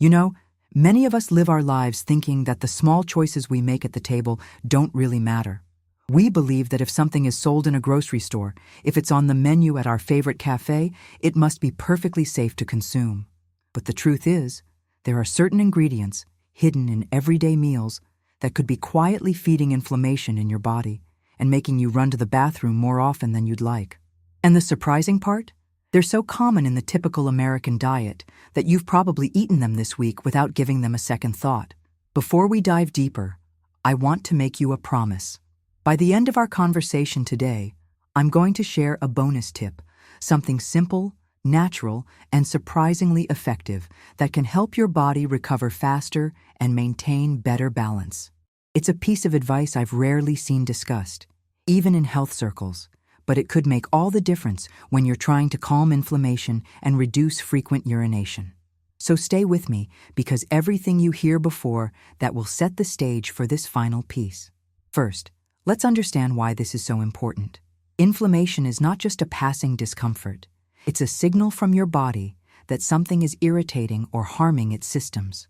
You know, many of us live our lives thinking that the small choices we make at the table don't really matter. We believe that if something is sold in a grocery store, if it's on the menu at our favorite cafe, it must be perfectly safe to consume. But the truth is, there are certain ingredients hidden in everyday meals that could be quietly feeding inflammation in your body and making you run to the bathroom more often than you'd like. And the surprising part? They're so common in the typical American diet that you've probably eaten them this week without giving them a second thought. Before we dive deeper, I want to make you a promise. By the end of our conversation today, I'm going to share a bonus tip, something simple, natural, and surprisingly effective that can help your body recover faster and maintain better balance. It's a piece of advice I've rarely seen discussed, even in health circles, but it could make all the difference when you're trying to calm inflammation and reduce frequent urination. So stay with me, because everything you hear before that will set the stage for this final piece. First, let's understand why this is so important. Inflammation is not just a passing discomfort. It's a signal from your body that something is irritating or harming its systems.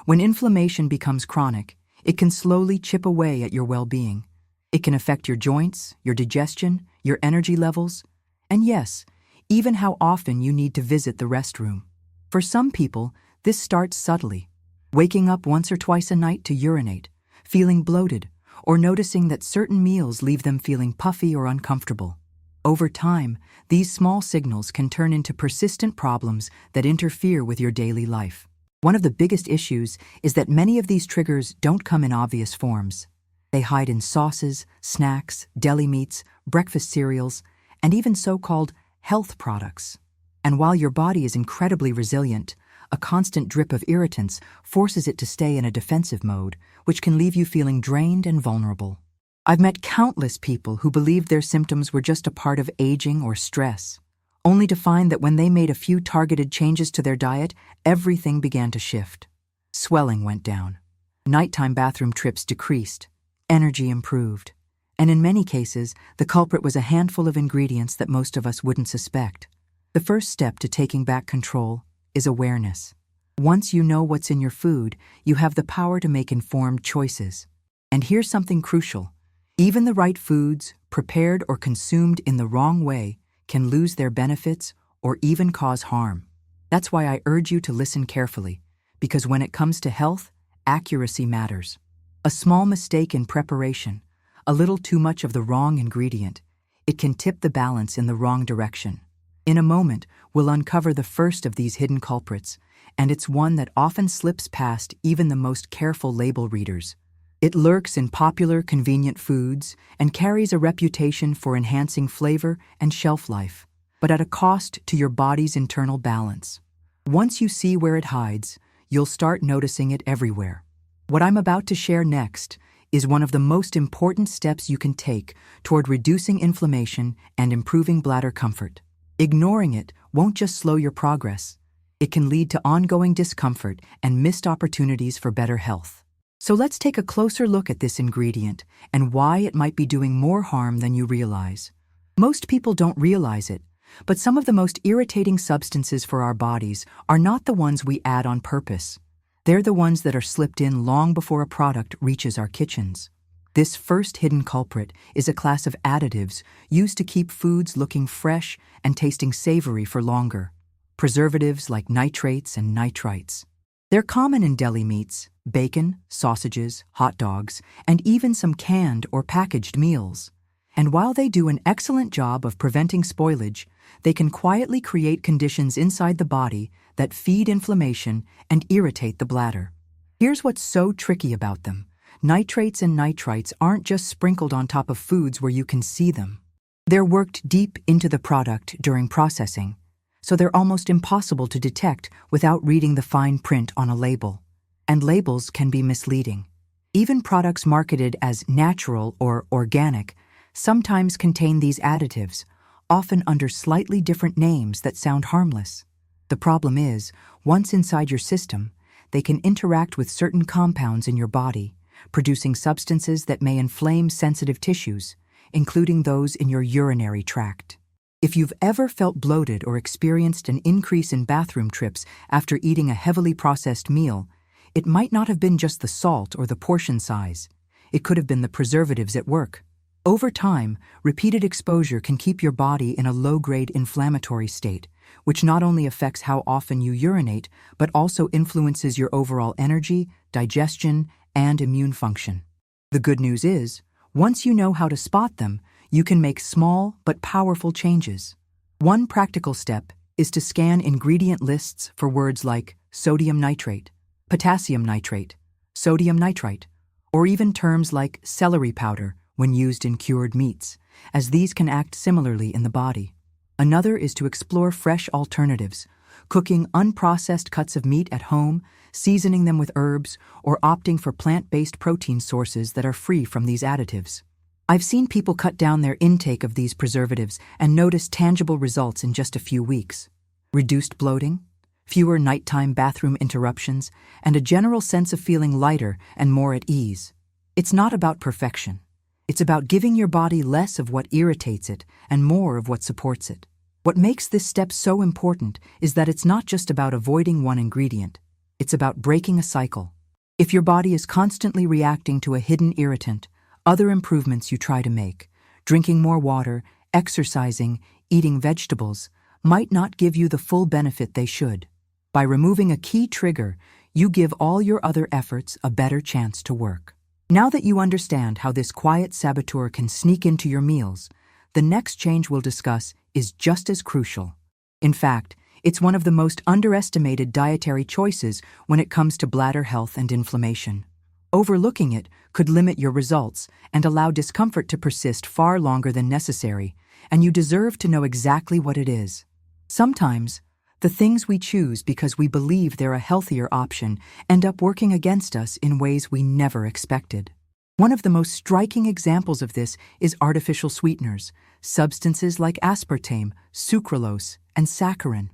When inflammation becomes chronic, it can slowly chip away at your well-being. It can affect your joints, your digestion, your energy levels, and yes, even how often you need to visit the restroom. For some people, this starts subtly, waking up once or twice a night to urinate, feeling bloated, or noticing that certain meals leave them feeling puffy or uncomfortable. Over time, these small signals can turn into persistent problems that interfere with your daily life. One of the biggest issues is that many of these triggers don't come in obvious forms. They hide in sauces, snacks, deli meats, breakfast cereals, and even so-called health products. And while your body is incredibly resilient, a constant drip of irritants forces it to stay in a defensive mode, which can leave you feeling drained and vulnerable. I've met countless people who believed their symptoms were just a part of aging or stress, only to find that when they made a few targeted changes to their diet, everything began to shift. Swelling went down, nighttime bathroom trips decreased, energy improved, and in many cases, the culprit was a handful of ingredients that most of us wouldn't suspect. The first step to taking back control is awareness. Once you know what's in your food, you have the power to make informed choices. And here's something crucial. Even the right foods, prepared or consumed in the wrong way, can lose their benefits or even cause harm. That's why I urge you to listen carefully, because when it comes to health, accuracy matters. A small mistake in preparation, a little too much of the wrong ingredient, it can tip the balance in the wrong direction. In a moment, we'll uncover the first of these hidden culprits, and it's one that often slips past even the most careful label readers. It lurks in popular, convenient foods and carries a reputation for enhancing flavor and shelf life, but at a cost to your body's internal balance. Once you see where it hides, you'll start noticing it everywhere. What I'm about to share next is one of the most important steps you can take toward reducing inflammation and improving bladder comfort. Ignoring it won't just slow your progress. It can lead to ongoing discomfort and missed opportunities for better health. So let's take a closer look at this ingredient and why it might be doing more harm than you realize. Most people don't realize it, but some of the most irritating substances for our bodies are not the ones we add on purpose. They're the ones that are slipped in long before a product reaches our kitchens. This first hidden culprit is a class of additives used to keep foods looking fresh and tasting savory for longer. Preservatives like nitrates and nitrites. They're common in deli meats, bacon, sausages, hot dogs, and even some canned or packaged meals. And while they do an excellent job of preventing spoilage, they can quietly create conditions inside the body that feed inflammation and irritate the bladder. Here's what's so tricky about them. Nitrates and nitrites aren't just sprinkled on top of foods where you can see them. They're worked deep into the product during processing, so they're almost impossible to detect without reading the fine print on a label. And labels can be misleading. Even products marketed as natural or organic sometimes contain these additives, often under slightly different names that sound harmless. The problem is, once inside your system, they can interact with certain compounds in your body, producing substances that may inflame sensitive tissues, including those in your urinary tract. If you've ever felt bloated or experienced an increase in bathroom trips after eating a heavily processed meal, it might not have been just the salt or the portion size. It could have been the preservatives at work. Over time, repeated exposure can keep your body in a low-grade inflammatory state, which not only affects how often you urinate, but also influences your overall energy, digestion, and immune function. The good news is, once you know how to spot them, you can make small but powerful changes. One practical step is to scan ingredient lists for words like sodium nitrate, potassium nitrate, sodium nitrite, or even terms like celery powder when used in cured meats, as these can act similarly in the body. Another is to explore fresh alternatives, cooking unprocessed cuts of meat at home, seasoning them with herbs, or opting for plant-based protein sources that are free from these additives. I've seen people cut down their intake of these preservatives and notice tangible results in just a few weeks. Reduced bloating, fewer nighttime bathroom interruptions, and a general sense of feeling lighter and more at ease. It's not about perfection. It's about giving your body less of what irritates it and more of what supports it. What makes this step so important is that it's not just about avoiding one ingredient. It's about breaking a cycle. If your body is constantly reacting to a hidden irritant, other improvements you try to make, drinking more water, exercising, eating vegetables, might not give you the full benefit they should. By removing a key trigger, you give all your other efforts a better chance to work. Now that you understand how this quiet saboteur can sneak into your meals, the next change we'll discuss is just as crucial. In fact, it's one of the most underestimated dietary choices when it comes to bladder health and inflammation. Overlooking it could limit your results and allow discomfort to persist far longer than necessary, and you deserve to know exactly what it is. Sometimes, the things we choose because we believe they're a healthier option end up working against us in ways we never expected. One of the most striking examples of this is artificial sweeteners, substances like aspartame, sucralose, and saccharin.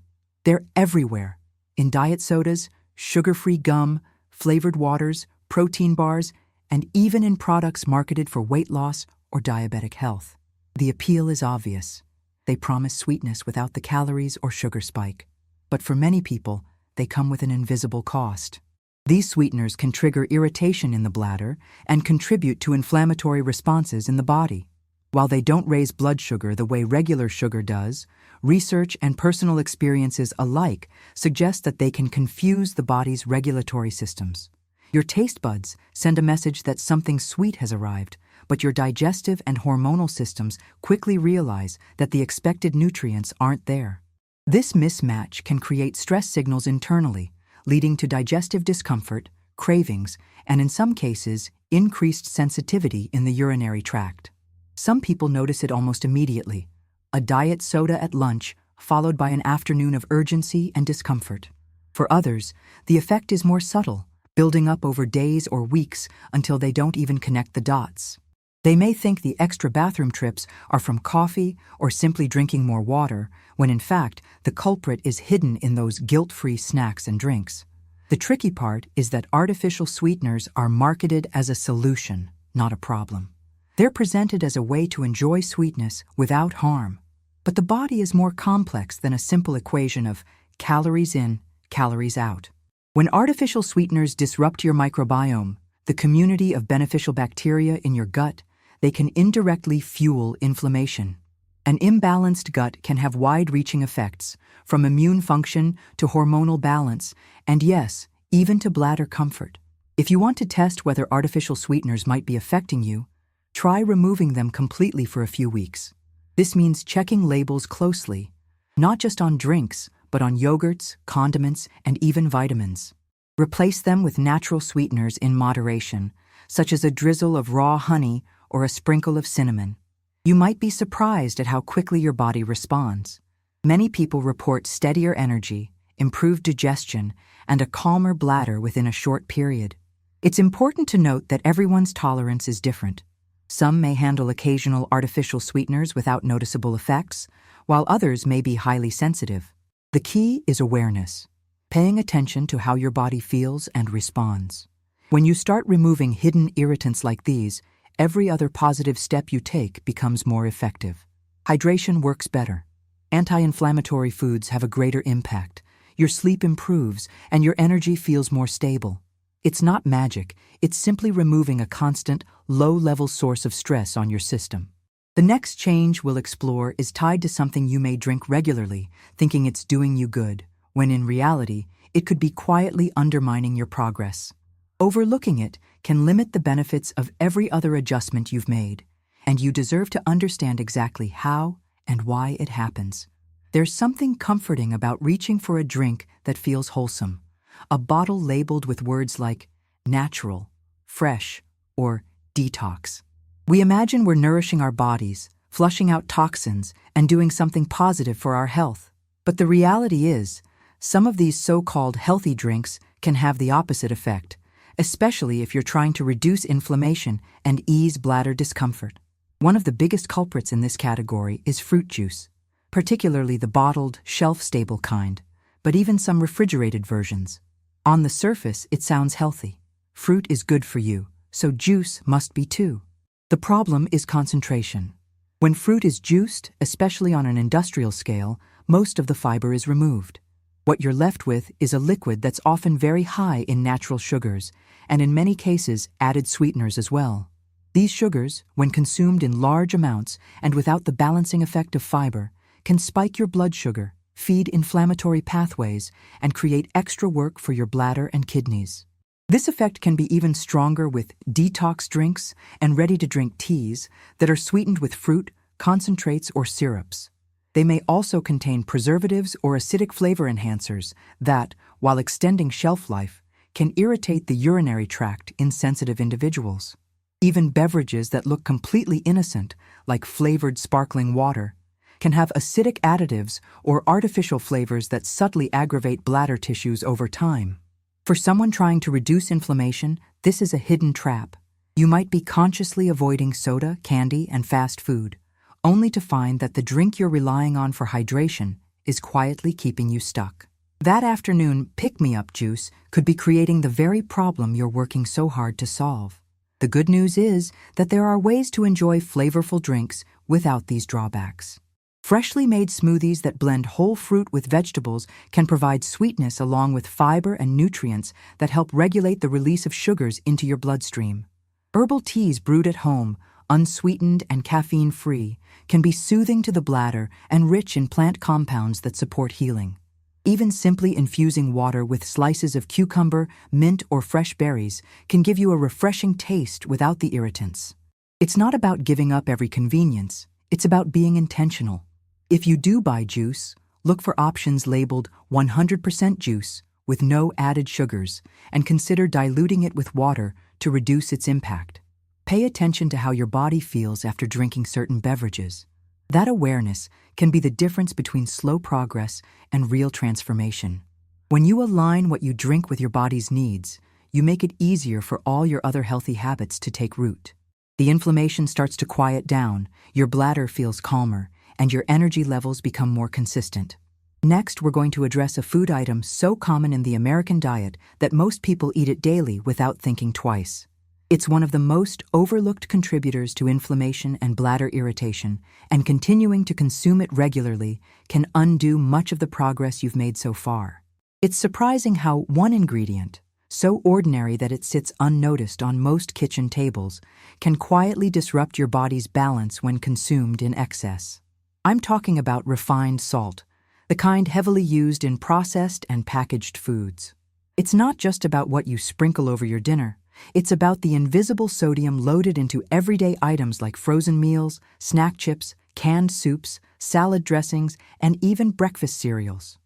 They're everywhere, in diet sodas, sugar-free gum, flavored waters, protein bars, and even in products marketed for weight loss or diabetic health. The appeal is obvious. They promise sweetness without the calories or sugar spike. But for many people, they come with an invisible cost. These sweeteners can trigger irritation in the bladder and contribute to inflammatory responses in the body. While they don't raise blood sugar the way regular sugar does, research and personal experiences alike suggest that they can confuse the body's regulatory systems. Your taste buds send a message that something sweet has arrived, but your digestive and hormonal systems quickly realize that the expected nutrients aren't there. This mismatch can create stress signals internally, leading to digestive discomfort, cravings, and in some cases, increased sensitivity in the urinary tract. Some people notice it almost immediately, a diet soda at lunch followed by an afternoon of urgency and discomfort. For others, the effect is more subtle, building up over days or weeks until they don't even connect the dots. They may think the extra bathroom trips are from coffee or simply drinking more water, when in fact, the culprit is hidden in those guilt-free snacks and drinks. The tricky part is that artificial sweeteners are marketed as a solution, not a problem. They're presented as a way to enjoy sweetness without harm. But the body is more complex than a simple equation of calories in, calories out. When artificial sweeteners disrupt your microbiome, the community of beneficial bacteria in your gut, they can indirectly fuel inflammation. An imbalanced gut can have wide-reaching effects, from immune function to hormonal balance, and yes, even to bladder comfort. If you want to test whether artificial sweeteners might be affecting you, try removing them completely for a few weeks. This means checking labels closely, not just on drinks, but on yogurts, condiments, and even vitamins. Replace them with natural sweeteners in moderation, such as a drizzle of raw honey or a sprinkle of cinnamon. You might be surprised at how quickly your body responds. Many people report steadier energy, improved digestion, and a calmer bladder within a short period. It's important to note that everyone's tolerance is different. Some may handle occasional artificial sweeteners without noticeable effects, while others may be highly sensitive. The key is awareness, paying attention to how your body feels and responds. When you start removing hidden irritants like these, every other positive step you take becomes more effective. Hydration works better. Anti-inflammatory foods have a greater impact. Your sleep improves, and your energy feels more stable. It's not magic, it's simply removing a constant, low-level source of stress on your system. The next change we'll explore is tied to something you may drink regularly, thinking it's doing you good, when in reality, it could be quietly undermining your progress. Overlooking it can limit the benefits of every other adjustment you've made, and you deserve to understand exactly how and why it happens. There's something comforting about reaching for a drink that feels wholesome, a bottle labeled with words like natural, fresh, or detox. We imagine we're nourishing our bodies, flushing out toxins, and doing something positive for our health. But the reality is, some of these so-called healthy drinks can have the opposite effect, especially if you're trying to reduce inflammation and ease bladder discomfort. One of the biggest culprits in this category is fruit juice, particularly the bottled, shelf-stable kind, but even some refrigerated versions. On the surface, it sounds healthy. Fruit is good for you, so juice must be too. The problem is concentration. When fruit is juiced, especially on an industrial scale, most of the fiber is removed. What you're left with is a liquid that's often very high in natural sugars, and in many cases added sweeteners as well. These sugars, when consumed in large amounts and without the balancing effect of fiber, can spike your blood sugar, feed inflammatory pathways, and create extra work for your bladder and kidneys. This effect can be even stronger with detox drinks and ready-to-drink teas that are sweetened with fruit, concentrates, or syrups. They may also contain preservatives or acidic flavor enhancers that, while extending shelf life, can irritate the urinary tract in sensitive individuals. Even beverages that look completely innocent, like flavored sparkling water, can have acidic additives or artificial flavors that subtly aggravate bladder tissues over time. For someone trying to reduce inflammation, this is a hidden trap. You might be consciously avoiding soda, candy, and fast food, only to find that the drink you're relying on for hydration is quietly keeping you stuck. That afternoon pick-me-up juice could be creating the very problem you're working so hard to solve. The good news is that there are ways to enjoy flavorful drinks without these drawbacks. Freshly made smoothies that blend whole fruit with vegetables can provide sweetness along with fiber and nutrients that help regulate the release of sugars into your bloodstream. Herbal teas brewed at home, unsweetened and caffeine-free, can be soothing to the bladder and rich in plant compounds that support healing. Even simply infusing water with slices of cucumber, mint, or fresh berries can give you a refreshing taste without the irritants. It's not about giving up every convenience, it's about being intentional. If you do buy juice, look for options labeled 100% juice with no added sugars, and consider diluting it with water to reduce its impact. Pay attention to how your body feels after drinking certain beverages. That awareness can be the difference between slow progress and real transformation. When you align what you drink with your body's needs, you make it easier for all your other healthy habits to take root. The inflammation starts to quiet down, your bladder feels calmer, and your energy levels become more consistent. Next, we're going to address a food item so common in the American diet that most people eat it daily without thinking twice. It's one of the most overlooked contributors to inflammation and bladder irritation, and continuing to consume it regularly can undo much of the progress you've made so far. It's surprising how one ingredient, so ordinary that it sits unnoticed on most kitchen tables, can quietly disrupt your body's balance when consumed in excess. I'm talking about refined salt, the kind heavily used in processed and packaged foods. It's not just about what you sprinkle over your dinner. It's about the invisible sodium loaded into everyday items like frozen meals, snack chips, canned soups, salad dressings, and even breakfast cereals.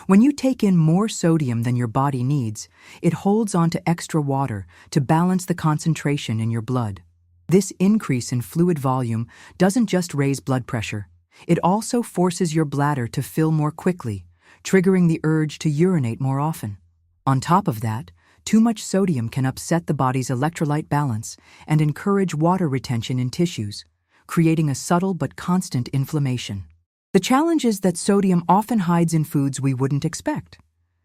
When you take in more sodium than your body needs, it holds onto extra water to balance the concentration in your blood. This increase in fluid volume doesn't just raise blood pressure. It also forces your bladder to fill more quickly, triggering the urge to urinate more often. On top of that, too much sodium can upset the body's electrolyte balance and encourage water retention in tissues, creating a subtle but constant inflammation. The challenge is that sodium often hides in foods we wouldn't expect.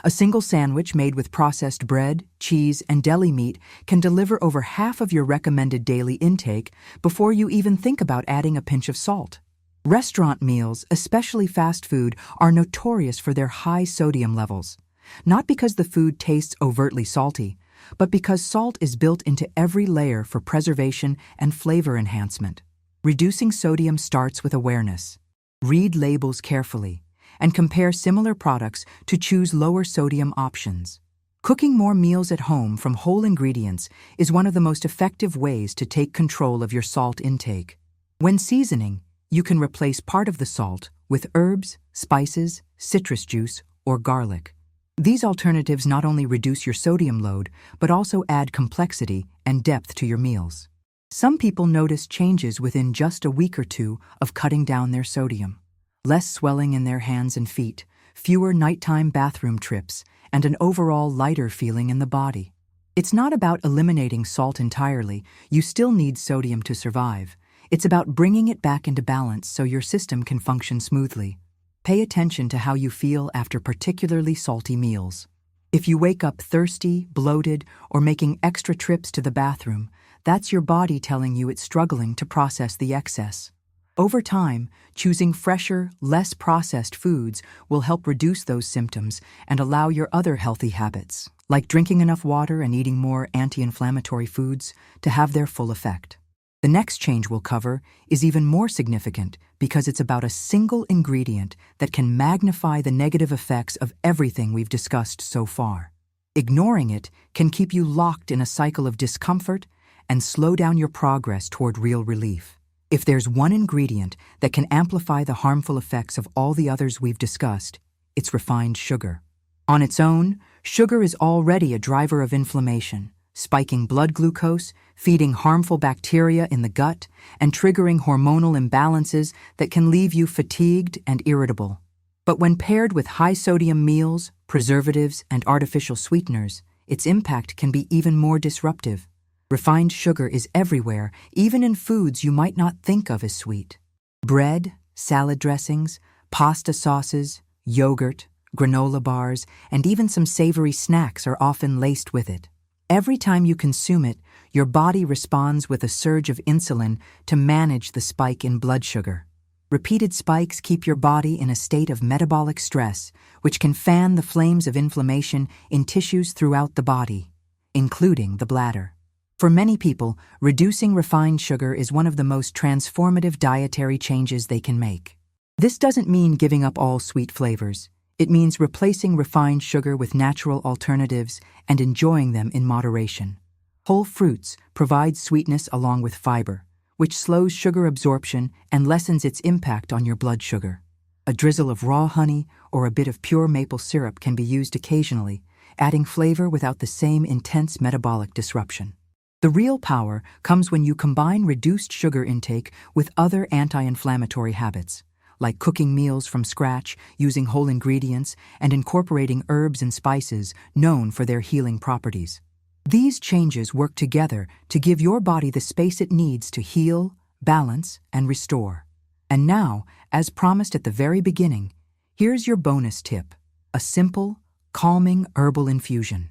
A single sandwich made with processed bread, cheese, and deli meat can deliver over half of your recommended daily intake before you even think about adding a pinch of salt. Restaurant meals, especially fast food, are notorious for their high sodium levels. Not because the food tastes overtly salty, but because salt is built into every layer for preservation and flavor enhancement. Reducing sodium starts with awareness. Read labels carefully and compare similar products to choose lower sodium options. Cooking more meals at home from whole ingredients is one of the most effective ways to take control of your salt intake. When seasoning, you can replace part of the salt with herbs, spices, citrus juice, or garlic. These alternatives not only reduce your sodium load, but also add complexity and depth to your meals. Some people notice changes within just a week or two of cutting down their sodium. Less swelling in their hands and feet, fewer nighttime bathroom trips, and an overall lighter feeling in the body. It's not about eliminating salt entirely. You still need sodium to survive. It's about bringing it back into balance so your system can function smoothly. Pay attention to how you feel after particularly salty meals. If you wake up thirsty, bloated, or making extra trips to the bathroom, that's your body telling you it's struggling to process the excess. Over time, choosing fresher, less processed foods will help reduce those symptoms and allow your other healthy habits, like drinking enough water and eating more anti-inflammatory foods, to have their full effect. The next change we'll cover is even more significant because it's about a single ingredient that can magnify the negative effects of everything we've discussed so far. Ignoring it can keep you locked in a cycle of discomfort and slow down your progress toward real relief. If there's one ingredient that can amplify the harmful effects of all the others we've discussed, it's refined sugar. On its own, sugar is already a driver of inflammation, spiking blood glucose, feeding harmful bacteria in the gut, and triggering hormonal imbalances that can leave you fatigued and irritable. But when paired with high-sodium meals, preservatives, and artificial sweeteners, its impact can be even more disruptive. Refined sugar is everywhere, even in foods you might not think of as sweet. Bread, salad dressings, pasta sauces, yogurt, granola bars, and even some savory snacks are often laced with it. Every time you consume it, your body responds with a surge of insulin to manage the spike in blood sugar. Repeated spikes keep your body in a state of metabolic stress, which can fan the flames of inflammation in tissues throughout the body, including the bladder. For many people, reducing refined sugar is one of the most transformative dietary changes they can make. This doesn't mean giving up all sweet flavors. It means replacing refined sugar with natural alternatives and enjoying them in moderation. Whole fruits provide sweetness along with fiber, which slows sugar absorption and lessens its impact on your blood sugar. A drizzle of raw honey or a bit of pure maple syrup can be used occasionally, adding flavor without the same intense metabolic disruption. The real power comes when you combine reduced sugar intake with other anti-inflammatory habits, like cooking meals from scratch, using whole ingredients, and incorporating herbs and spices known for their healing properties. These changes work together to give your body the space it needs to heal, balance, and restore. And now, as promised at the very beginning, here's your bonus tip: a simple, calming herbal infusion.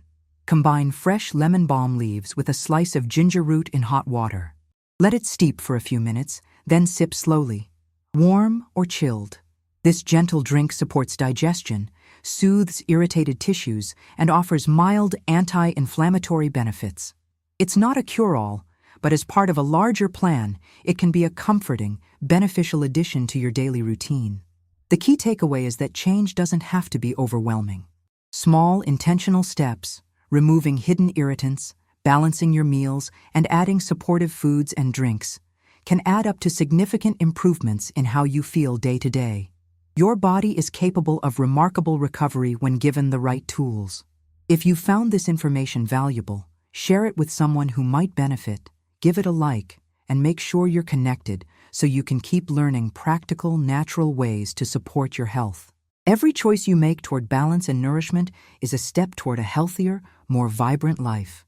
Combine fresh lemon balm leaves with a slice of ginger root in hot water. Let it steep for a few minutes, then sip slowly. Warm or chilled, this gentle drink supports digestion, soothes irritated tissues, and offers mild anti-inflammatory benefits. It's not a cure-all, but as part of a larger plan, it can be a comforting, beneficial addition to your daily routine. The key takeaway is that change doesn't have to be overwhelming. Small, intentional steps, removing hidden irritants, balancing your meals, and adding supportive foods and drinks, can add up to significant improvements in how you feel day to day. Your body is capable of remarkable recovery when given the right tools. If you found this information valuable, share it with someone who might benefit, give it a like, and make sure you're connected so you can keep learning practical, natural ways to support your health. Every choice you make toward balance and nourishment is a step toward a healthier, more vibrant life.